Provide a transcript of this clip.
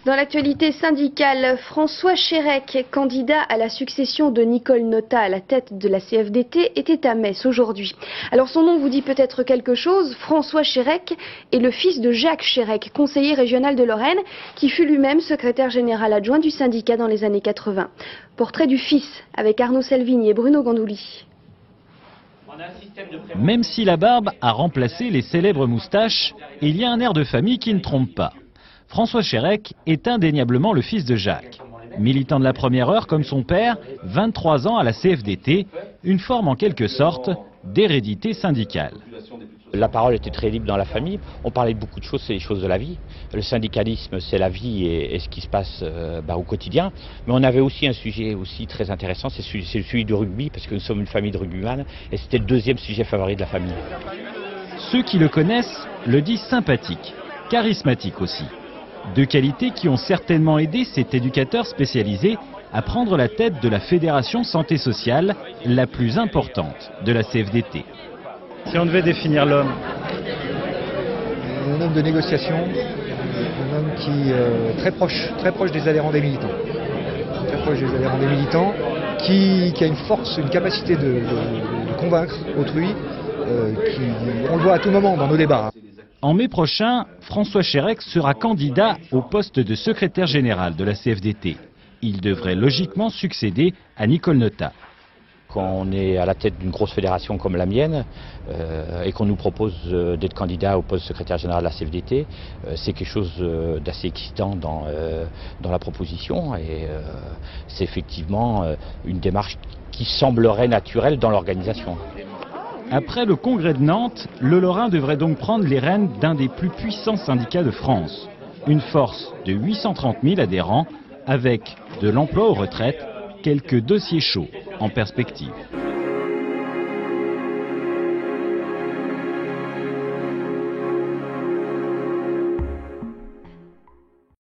Dans l'actualité syndicale, François Chérec, candidat à la succession de Nicole Notat à la tête de la CFDT, était à Metz aujourd'hui. Alors son nom vous dit peut-être quelque chose. François Chérec est le fils de Jacques Chérec, conseiller régional de Lorraine, qui fut lui-même secrétaire général adjoint du syndicat dans les années 80. Portrait du fils avec Arnaud Salvini et Bruno Gandouli. Même si la barbe a remplacé les célèbres moustaches, il y a un air de famille qui ne trompe pas. François Chérec est indéniablement le fils de Jacques. Militant de la première heure comme son père, 23 ans à la CFDT, une forme en quelque sorte d'hérédité syndicale. La parole était très libre dans la famille, on parlait de beaucoup de choses, c'est les choses de la vie. Le syndicalisme, c'est la vie et ce qui se passe au quotidien. Mais on avait aussi un sujet aussi très intéressant, c'est celui du rugby, parce que nous sommes une famille de rugbyman, et c'était le deuxième sujet favori de la famille. Ceux qui le connaissent le disent sympathique, charismatique aussi. Deux qualités qui ont certainement aidé cet éducateur spécialisé à prendre la tête de la Fédération Santé Sociale, la plus importante de la CFDT. Si on devait définir l'homme, un homme de négociation, un homme qui est très proche des adhérents des militants. Très proche des adhérents des militants, qui a une force, une capacité de convaincre autrui, on le voit à tout moment dans nos débats. En mai prochain, François Chérec sera candidat au poste de secrétaire général de la CFDT. Il devrait logiquement succéder à Nicole Notat. Quand on est à la tête d'une grosse fédération comme la mienne et qu'on nous propose d'être candidat au poste de secrétaire général de la CFDT, c'est quelque chose d'assez excitant dans la proposition et c'est effectivement une démarche qui semblerait naturelle dans l'organisation. Après le congrès de Nantes, le Lorrain devrait donc prendre les rênes d'un des plus puissants syndicats de France. Une force de 830 000 adhérents avec de l'emploi aux retraites, quelques dossiers chauds en perspective.